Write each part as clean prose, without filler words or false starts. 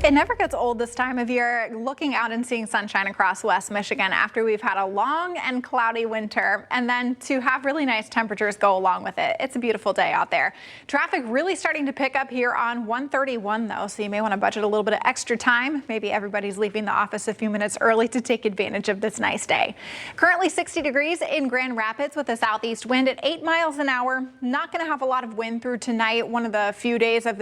It never gets old this time of year looking out and seeing sunshine across West Michigan after we've had a long and cloudy winter, and then to have really nice temperatures go along with it. It's a beautiful day out there. Traffic really starting to pick up here on 131 though, so you may want to budget a little bit of extra time. Maybe everybody's leaving the office a few minutes early to take advantage of this nice day. Currently 60 degrees in Grand Rapids with a southeast wind at 8 miles an hour. Not going to have a lot of wind through tonight. One of the few nights of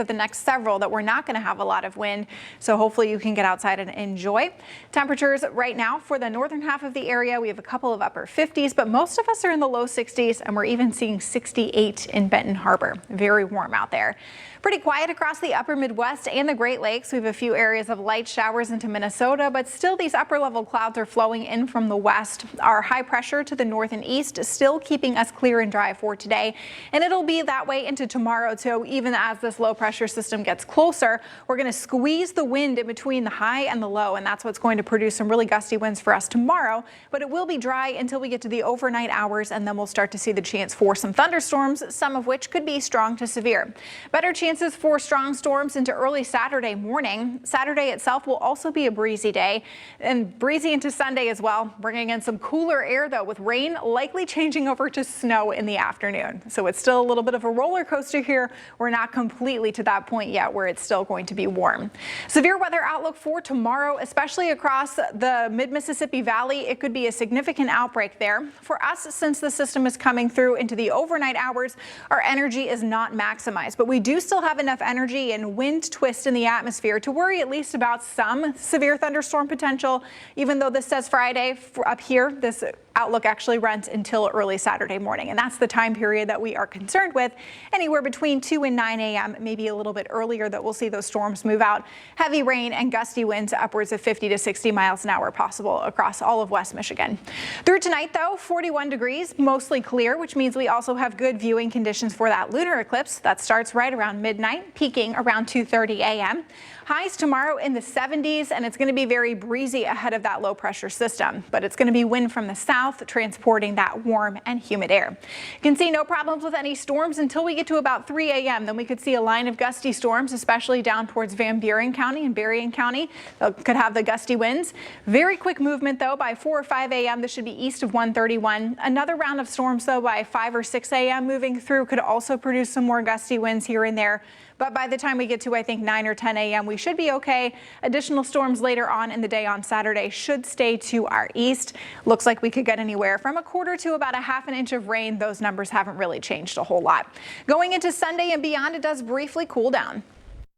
the next several that we're not going to have a lot of wind, so hopefully you can get outside and enjoy. Temperatures right now for the northern half of the area, we have a couple of upper 50s, but most of us are in the low 60s, and we're even seeing 68 in Benton Harbor. Very warm out there. Pretty quiet across the upper Midwest and the Great Lakes. We have a few areas of light showers into Minnesota, but still these upper level clouds are flowing in from the west. Our high pressure to the north and east is still keeping us clear and dry for today, and it'll be that way into tomorrow too. Even as this low pressure system gets closer, we're going to squeeze the wind in between the high and the low, and that's what's going to produce some really gusty winds for us tomorrow. But it will be dry until we get to the overnight hours, and then we'll start to see the chance for some thunderstorms, some of which could be strong to severe. Better chances for strong storms into early Saturday morning. Saturday itself will also be a breezy day, and breezy into Sunday as well, bringing in some cooler air though, with rain likely changing over to snow in the afternoon. So it's still a little bit of a roller coaster here. We're not completely to that point yet where it's still going to be warm. Severe weather outlook for tomorrow, especially across the mid-Mississippi Valley. It could be a significant outbreak there. For us, since the system is coming through into the overnight hours, our energy is not maximized, but we do still have enough energy and wind twist in the atmosphere to worry at least about some severe thunderstorm potential. Even though this says Friday up here, this outlook actually runs until early Saturday morning, and that's the time period that we are concerned with. Anywhere between 2 and 9 a.m., maybe a little bit earlier, that we'll see those storms move out. Heavy rain and gusty winds upwards of 50 to 60 miles an hour possible across all of West Michigan. Through tonight though, 41 degrees, mostly clear, which means we also have good viewing conditions for that lunar eclipse that starts right around midnight, peaking around 2:30 a.m. Highs tomorrow in the 70s, and it's going to be very breezy ahead of that low pressure system, but it's going to be wind from the south transporting that warm and humid air. You can see no problems with any storms until we get to about 3 a.m. Then we could see a line of gusty storms, especially down towards Van Buren County and Berrien County. Could have the gusty winds. Very quick movement though. By 4 or 5 a.m. this should be east of 131. Another round of storms though by 5 or 6 a.m. moving through could also produce some more gusty winds here and there. But by the time we get to, I think, 9 or 10 a.m., we should be okay. Additional storms later on in the day on Saturday should stay to our east. Looks like we could get anywhere from a quarter to about a half an inch of rain. Those numbers haven't really changed a whole lot. Going into Sunday and beyond, it does briefly cool down.